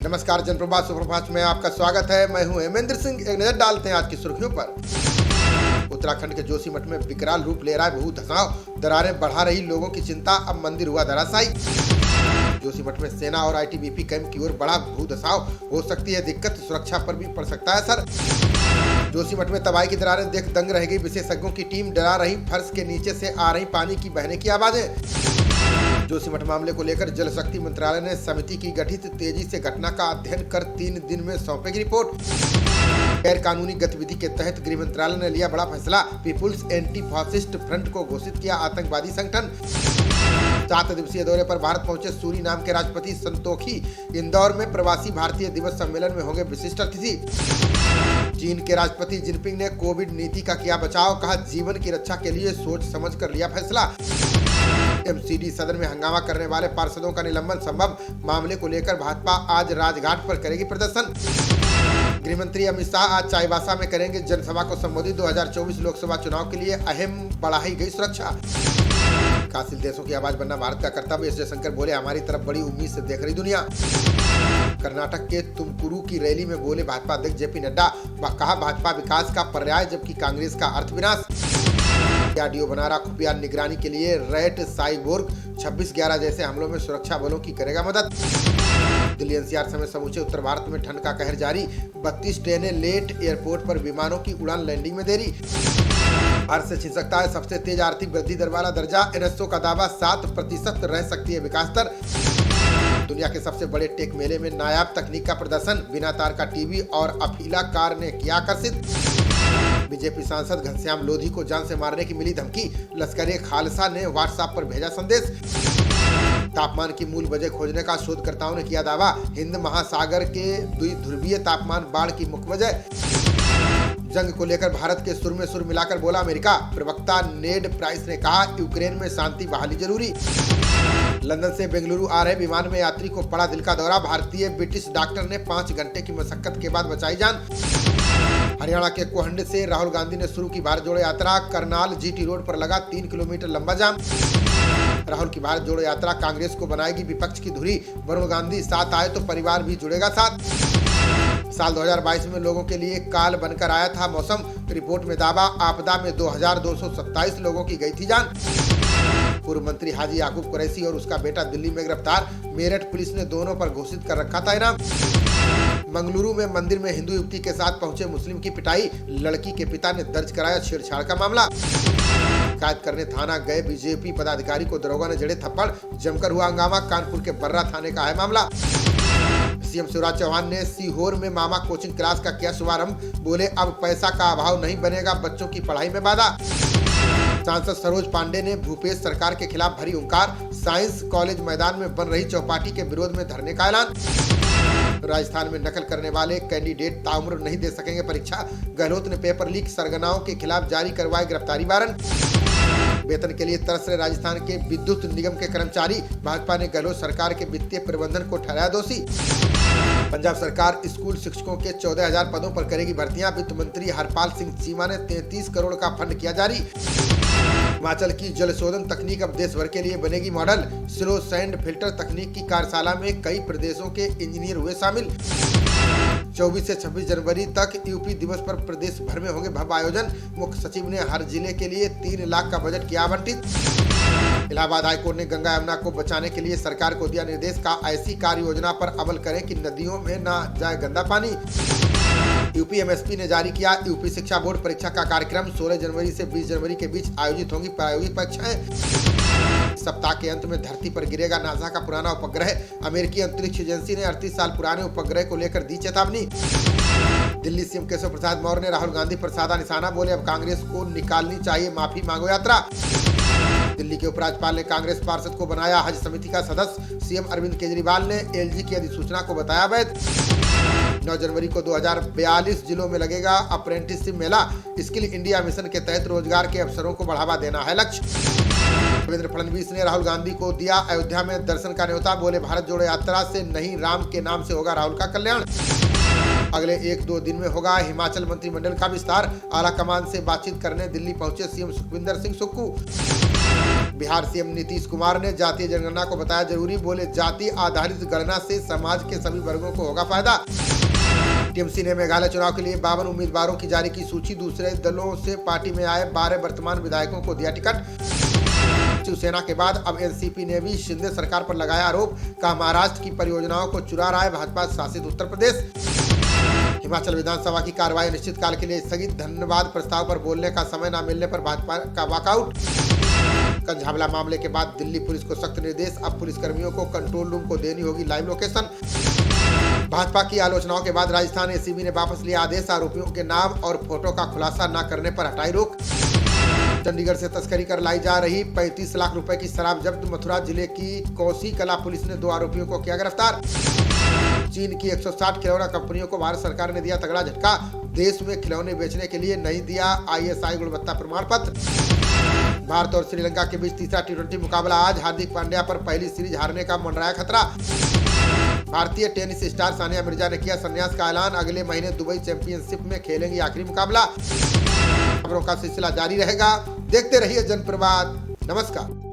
नमस्कार, जनप्रभा सुप्रभात में आपका स्वागत है। मैं हूं हेमेंद्र सिंह। एक नजर डालते हैं आज की सुर्खियों पर। उत्तराखंड के जोशीमठ में विकराल रूप ले रहा है भू धसाव। दरारें बढ़ा रही लोगों की चिंता, अब मंदिर हुआ धराशायी। जोशीमठ में सेना और आईटीबीपी कैंप की ओर बढ़ा भू धसाव। हो सकती है दिक्कत, सुरक्षा पर भी पड़ सकता है असर। जोशीमठ में तबाही की दरारें देख दंग रह गई विशेषज्ञों की टीम। डरा रही फर्श के नीचे से आ रही पानी की बहने की आवाजें। जोशीमठ मामले को लेकर जल शक्ति मंत्रालय ने समिति की गठित, तेजी से घटना का अध्ययन कर 3 दिन में सौंपेगी रिपोर्ट। गैर कानूनी गतिविधि के तहत गृह मंत्रालय ने लिया बड़ा फैसला। पीपुल्स एंटी फासिस्ट फ्रंट को घोषित किया आतंकवादी संगठन। 7 दिवसीय दौरे पर भारत पहुंचे सूरीनाम के राष्ट्रपति संतोखी। इंदौर में प्रवासी भारतीय दिवस सम्मेलन में होंगे विशिष्ट अतिथि। चीन के राष्ट्रपति जिनपिंग ने कोविड नीति का किया बचाव, कहा जीवन की रक्षा के लिए सोच समझ कर लिया फैसला। एमसीडी सदन में हंगामा करने वाले पार्षदों का निलंबन संभव। मामले को लेकर भाजपा आज राजघाट पर करेगी प्रदर्शन। गृह मंत्री अमित शाह आज चाईबासा में करेंगे जनसभा को संबोधित। 2024 लोकसभा चुनाव के लिए अहम बढ़ाई गई सुरक्षा। विकासशील देशों की आवाज बनना भारत का कर्तव्य, एस जयशंकर बोले। हमारी तरफ बड़ी उम्मीद से देख रही दुनिया। कर्नाटक के तुमकुरू की रैली में बोले भाजपा अध्यक्ष जेपी नड्डा। कहा भाजपा विकास का पर्याय जबकि कांग्रेस का अर्थ विनाश। डीआरडीओ बना रहा खुफिया निगरानी के लिए रैट साइबोर्ग। 26/11 जैसे हमलों में सुरक्षा बलों की करेगा मदद। दिल्ली एनसीआर समेत समूचे उत्तर भारत में ठंड का कहर जारी। 32 ट्रेनें लेट, एयरपोर्ट पर विमानों की उड़ान लैंडिंग में देरी। भारत से छिन सकता है सबसे तेज आर्थिक वृद्धि दर वाला दर्जा। एनएसओ का दावा 7% रह सकती है विकास दर। दुनिया के सबसे बड़े टेक मेले में नायाब तकनीक का प्रदर्शन। बिना तार का टीवी और अफीला कार ने किया आकर्षित। बीजेपी सांसद घनश्याम लोधी को जान से मारने की मिली धमकी। लश्कर ए खालसा ने व्हाट्सएप पर भेजा संदेश। तापमान की मूल वजह खोजने का शोधकर्ताओं ने किया दावा। हिंद महासागर के द्विध्रुवीय तापमान बाढ़ की मुख्य वजह। जंग को लेकर भारत के सुर में सुर मिलाकर बोला अमेरिका। प्रवक्ता नेड प्राइस ने कहा यूक्रेन में शांति बहाली जरूरी। लंदन से बेंगलुरु आ रहे विमान में यात्री को पड़ा दिल का दौरा। भारतीय ब्रिटिश डॉक्टर ने 5 घंटे की मशक्कत के बाद बचाई जान। हरियाणा के कोहंड से राहुल गांधी ने शुरू की भारत जोड़ो यात्रा। करनाल जीटी रोड पर लगा 3 किलोमीटर लंबा जाम। राहुल की भारत जोड़ो यात्रा कांग्रेस को बनाएगी विपक्ष की धुरी। वरुण गांधी साथ आए तो परिवार भी जुड़ेगा साथ। साल 2022 में लोगों के लिए काल बनकर आया था मौसम। रिपोर्ट में दावा आपदा में 2227 लोगों की गई थी जान। पूर्व मंत्री हाजी याकूब कुरैशी और उसका बेटा दिल्ली में गिरफ्तार। मेरठ पुलिस ने दोनों पर घोषित कर रखा था इनाम। मंगलुरु में मंदिर में हिंदू युवती के साथ पहुंचे मुस्लिम की पिटाई। लड़की के पिता ने दर्ज कराया छेड़छाड़ का मामला। शिकायत करने थाना गए बीजेपी पदाधिकारी को दरोगा ने जड़े थप्पड़। जमकर हुआ हंगामा। कानपुर के बर्रा थाने का है मामला। सीएम शिवराज चौहान ने सीहोर में मामा कोचिंग क्लास का किया शुभारंभ। बोले अब पैसा का अभाव नहीं बनेगा बच्चों की पढ़ाई में बाधा। सांसद सरोज पांडे ने भूपेश सरकार के खिलाफ भरी हुंकार। साइंस कॉलेज मैदान में बन रही चौपाटी के विरोध में धरने का ऐलान। राजस्थान में नकल करने वाले कैंडिडेट ताउम्र नहीं दे सकेंगे परीक्षा। गहलोत ने पेपर लीक सरगनाओं के खिलाफ जारी करवाए गिरफ्तारी वारंट। वेतन के लिए तरस रहे राजस्थान के विद्युत निगम के कर्मचारी। भाजपा ने गहलोत सरकार के वित्तीय प्रबंधन को ठहराया दोषी। पंजाब सरकार स्कूल शिक्षकों के 14,000 पदों पर करेगी भर्तियां। वित्त मंत्री हरपाल सिंह चीमा ने 33 करोड़ का फंड किया जारी। हिमाचल की जल शोधन तकनीक अब देश भर के लिए बनेगी मॉडल। स्लो सैंड फिल्टर तकनीक की कार्यशाला में कई प्रदेशों के इंजीनियर हुए शामिल। 24 से 26 जनवरी तक यूपी दिवस पर प्रदेश भर में होंगे भव्य आयोजन। मुख्य सचिव ने हर जिले के लिए 3 लाख का बजट किया आवंटित। इलाहाबाद हाईकोर्ट ने गंगा यमुना को बचाने के लिए सरकार को दिया निर्देश। का ऐसी कार्य योजना पर अमल करें कि नदियों में न जाए गंदा पानी। यूपी एमएसपी ने जारी किया यूपी शिक्षा बोर्ड परीक्षा का कार्यक्रम। 16 जनवरी से 20 जनवरी के बीच आयोजित होंगी प्रायोगिक परीक्षाएं। सप्ताह के अंत में धरती पर गिरेगा नासा का पुराना उपग्रह। अमेरिकी अंतरिक्ष एजेंसी ने 38 साल पुराने उपग्रह को लेकर दी चेतावनी। दिल्ली सीएम केशव प्रसाद मौर्य ने राहुल गांधी पर साधा निशाना। बोले अब कांग्रेस को निकालनी चाहिए माफी मांगो यात्रा। दिल्ली के उपराज्यपाल ने कांग्रेस पार्षद को बनाया हज समिति का सदस्य। सीएम अरविंद केजरीवाल ने एलजी की अधिसूचना को बताया वैध। 9 जनवरी को 2042 जिलों में लगेगा अप्रेंटिसशिप मेला। स्किल इंडिया मिशन के तहत रोजगार के अवसरों को बढ़ावा देना है लक्ष्य। देवेंद्र फडणवीस ने राहुल गांधी को दिया अयोध्या में दर्शन का न्योता। बोले भारत जोड़ो यात्रा से नहीं राम के नाम से होगा राहुल का कल्याण। अगले 1-2 दिन में होगा हिमाचल मंत्रिमंडल का विस्तार। आला कमान से बातचीत करने दिल्ली पहुंचे सीएम सुखविंदर सिंह सुक्खू। बिहार सीएम नीतीश कुमार ने जातीय जनगणना को बताया जरूरी, बोले जाति आधारित गणना से समाज के सभी वर्गों को होगा फायदा। टीएमसी ने मेघालय चुनाव के लिए 52 उम्मीदवारों की जारी की सूची। दूसरे दलों से पार्टी में आए 12 वर्तमान विधायकों को दिया टिकट। शिवसेना के बाद अब एनसीपी ने भी शिंदे सरकार पर लगाया आरोप, कहा महाराष्ट्र की परियोजनाओं को चुरा रहा है भाजपा शासित उत्तर प्रदेश। हिमाचल विधानसभा की कार्रवाई अनिश्चितकाल के लिए स्थगित। धन्यवाद प्रस्ताव पर बोलने का समय न मिलने पर भाजपा का वॉकआउट। कंझावला मामले के बाद दिल्ली पुलिस को सख्त निर्देश, अब पुलिसकर्मियों को कंट्रोल रूम को देनी होगी लाइव लोकेशन। भाजपा की आलोचनाओं के बाद राजस्थान एसीबी ने वापस लिया आदेश, आरोपियों के नाम और फोटो का खुलासा न करने पर हटाई रोक। चंडीगढ़ से तस्करी कर लाई जा रही 35 लाख रुपए की शराब जब्त। मथुरा जिले की कोसी कला पुलिस ने 2 आरोपियों को किया गिरफ्तार। चीन की 160 खिलौना कंपनियों को भारत सरकार ने दिया तगड़ा झटका। देश में खिलौने बेचने के लिए नहीं दिया ISI गुणवत्ता प्रमाण पत्र। भारत और श्रीलंका के बीच तीसरा T20 मुकाबला आज। हार्दिक पांड्या पर पहली सीरीज हारने का मंडराया खतरा। भारतीय टेनिस स्टार सानिया मिर्जा ने किया संन्यास का ऐलान, अगले महीने दुबई चैंपियनशिप में खेलेंगी आखिरी मुकाबला। खबरों का सिलसिला जारी रहेगा, देखते रहिए जनप्रवाद। नमस्कार।